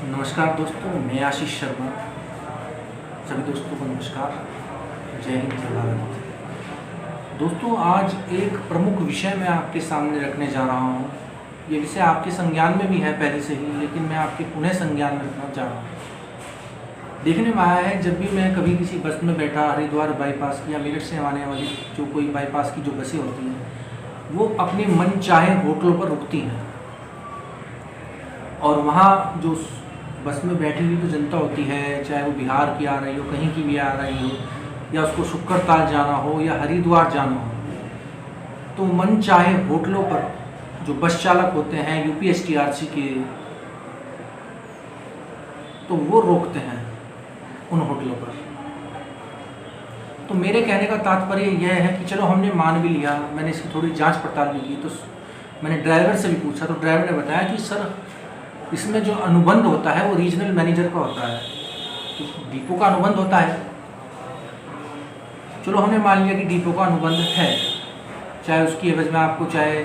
नमस्कार दोस्तों, मैं आशीष शर्मा। सभी दोस्तों को नमस्कार। जय हिंद, जय भारत। दोस्तों, आज एक प्रमुख विषय मैं आपके सामने रखने जा रहा हूँ। ये विषय आपके संज्ञान में भी है पहले से ही, लेकिन मैं आपके पुनः संज्ञान में रखना चाह रहा हूँ। देखने में आया है, जब भी मैं कभी किसी बस में बैठा, हरिद्वार बाईपास या मेरठ से आने वाली जो कोई बाईपास की जो बसें होती हैं, वो अपने मन चाहे होटलों पर रुकती हैं और वहाँ जो बस में बैठी हुई जो जनता होती है, चाहे वो बिहार की आ रही हो, कहीं की भी आ रही हो, या उसको शुक्रताल जाना हो या हरिद्वार जाना हो, तो मन चाहे होटलों पर जो बस चालक होते हैं यूपीएसटीआरसी के, तो वो रोकते हैं उन होटलों पर। तो मेरे कहने का तात्पर्य यह है कि चलो हमने मान भी लिया, मैंने इसकी थोड़ी जांच पड़ताल भी की, तो मैंने ड्राइवर से भी पूछा, तो ड्राइवर ने बताया कि सर, इसमें जो अनुबंध होता है वो रीजनल मैनेजर का होता है, तो डिपो का अनुबंध होता है। चलो हमने मान लिया कि डिपो का अनुबंध है, चाहे उसकी एवज में आपको चाहे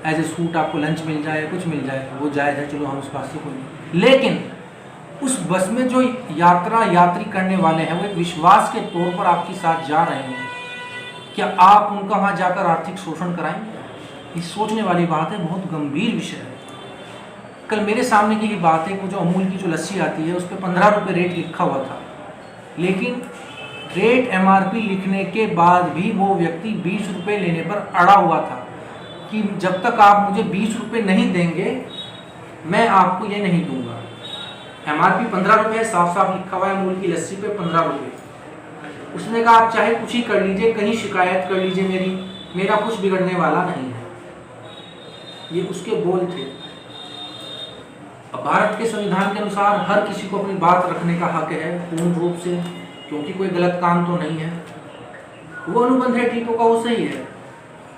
एज ए सूट आपको लंच मिल जाए, कुछ मिल जाए, वो जायज़ है, चलो हम उस बात से कोई नहीं। लेकिन उस बस में जो यात्री करने वाले हैं, वो एक विश्वास के तौर पर आपके साथ जा रहे हैं, क्या आप उनका वहाँ जाकर आर्थिक शोषण कराएंगे? ये सोचने वाली बात है, बहुत गंभीर विषय है। कल मेरे सामने की बात है, वो जो अमूल की जो लस्सी आती है उस पर 15 रुपये रेट लिखा हुआ था, लेकिन रेट एमआरपी लिखने के बाद भी वो व्यक्ति 20 रुपये लेने पर अड़ा हुआ था कि जब तक आप मुझे 20 रुपये नहीं देंगे मैं आपको ये नहीं दूंगा। एमआरपी 15 रुपये साफ साफ लिखा हुआ है अमूल की लस्सी पे 15 रुपये। उसने कहा आप चाहे कुछ ही कर लीजिए, कहीं शिकायत कर लीजिए, मेरा कुछ बिगड़ने वाला नहीं है। ये उसके बोल थे। अब भारत के संविधान के अनुसार हर किसी को अपनी बात रखने का हक है पूर्ण रूप से, क्योंकि कोई गलत काम तो नहीं है। वो अनुबंध है डिपो का, वो सही है,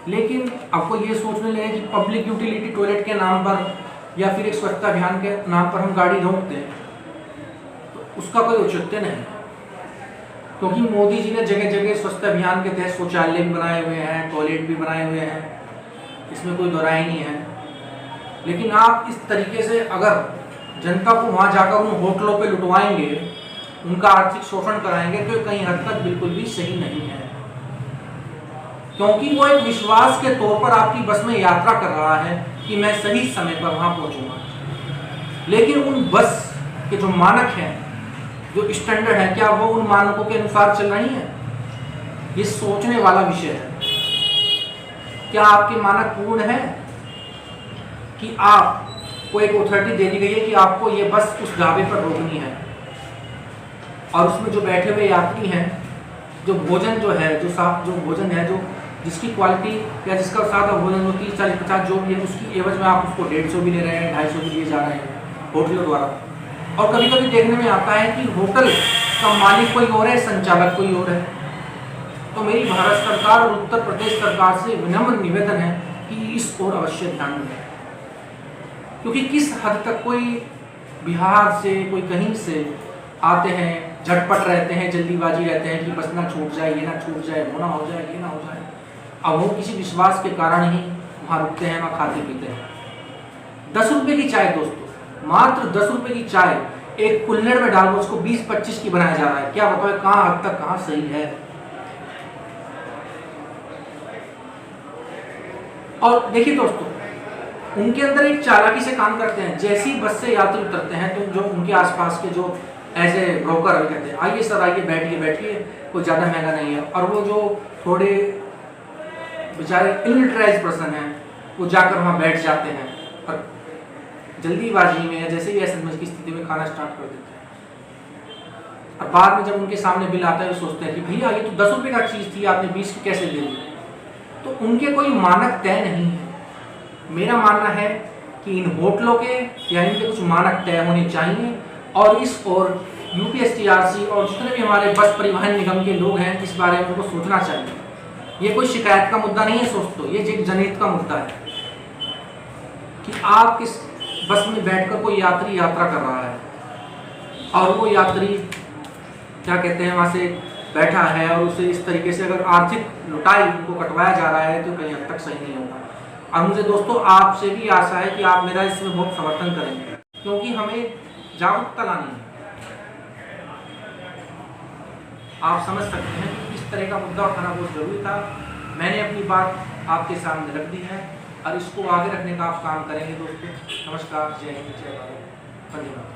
लेकिन आपको ये सोचने लगे कि पब्लिक यूटिलिटी टॉयलेट के नाम पर या फिर एक स्वच्छता अभियान के नाम पर हम गाड़ी रोकते हैं, तो उसका कोई औचित्य नहीं, क्योंकि मोदी जी ने जगह जगह स्वच्छता अभियान के तहत शौचालय भी बनाए हुए हैं, टॉयलेट भी बनाए हुए हैं, इसमें कोई दोहराई नहीं है। लेकिन आप इस तरीके से अगर जनता को वहाँ जाकर उन होटलों पे लुटवाएंगे, उनका आर्थिक शोषण कराएंगे, तो कहीं हद तक बिल्कुल भी सही नहीं है, क्योंकि वो एक विश्वास के तौर पर आपकी बस में यात्रा कर रहा है कि मैं सही समय पर वहाँ पहुँचूंगा। लेकिन उन बस के जो मानक हैं, जो स्टैंडर्ड है, क्या वो उन मानकों के अनुसार चल रही है? ये सोचने वाला विषय है। क्या आपके मानक पूर्ण है कि आपको एक अथॉरिटी दे दी गई है कि आपको ये बस उस ढाबे पर रोकनी है, और उसमें जो बैठे हुए यात्री हैं, जो भोजन जो है, जो भोजन है, जो जिसकी क्वालिटी या जिसका सादा भोजन वो 30, 40, 50 जो भी है, उसकी एवज में आप उसको 150 भी ले रहे हैं, 250 भी लिए जा रहे हैं होटलों द्वारा। और कभी कभी देखने में आता है कि होटल का मालिक कोई और है, संचालक कोई और है। तो मेरी भारत सरकार और उत्तर प्रदेश सरकार से विनम्र निवेदन है कि इस ओर अवश्य ध्यान दें, क्योंकि किस हद तक कोई बिहार से, कोई कहीं से आते हैं, झटपट रहते हैं, जल्दीबाजी रहते हैं कि बस ना छूट जाए, ये ना छूट जाए, वो ना हो जाए, ये ना हो जाए। अब वो किसी विश्वास के कारण ही वहाँ रुकते हैं, वहाँ खाते पीते हैं। 10 रुपये की चाय दोस्तों, मात्र 10 रुपये की चाय एक कुल्हड़ में डाल उसको 20-25 की बनाया जा रहा है। क्या बताओ कहाँ हद तक कहाँ सही है? और देखिए दोस्तों, उनके अंदर एक चालाकी से काम करते हैं। जैसे ही बस से यात्री उतरते हैं, तो जो उनके आसपास के जो ऐसे ब्रोकर कहते हैं, आइए सर आइए, बैठिए बैठिए, कोई ज़्यादा महंगा नहीं है। और वो जो थोड़े बेचारे इलिटराइज पर्सन हैं, वो जाकर वहाँ बैठ जाते हैं और जल्दीबाजी में या जैसे ही एसएमएस की स्थिति में खाना स्टार्ट कर देते हैं। और बाद में जब उनके सामने बिल आता है, वो सोचते हैं कि भैया ये तो 10 रुपये का चीज़ थी, आपने 20 की कैसे दे दी? तो उनके कोई मानक तय नहीं है। मेरा मानना है कि इन होटलों के या इनके कुछ मानक तय होने चाहिए, और इस ओर यूपीएसटीआरसी और जितने भी हमारे बस परिवहन निगम के लोग हैं, इस बारे में उनको सोचना चाहिए। ये कोई शिकायत का मुद्दा नहीं है दोस्तों, ये एक जनहित का मुद्दा है कि आप किस बस में बैठकर कोई यात्री यात्रा कर रहा है और वो यात्री क्या कहते हैं वहाँ से बैठा है और उसे इस तरीके से अगर आर्थिक लुटाई उनको कटवाया जा रहा है, तो कहीं हद तक सही नहीं होगा। और मुझे दोस्तों आपसे भी आशा है कि आप मेरा इसमें बहुत समर्थन करेंगे, क्योंकि हमें जागरूकता लानी है। आप समझ सकते हैं कि इस तरह का मुद्दा उठाना बहुत जरूरी था। मैंने अपनी बात आपके सामने रख दी है और इसको आगे रखने का आप काम करेंगे दोस्तों। नमस्कार, जय हिंद, जय भारत, धन्यवाद।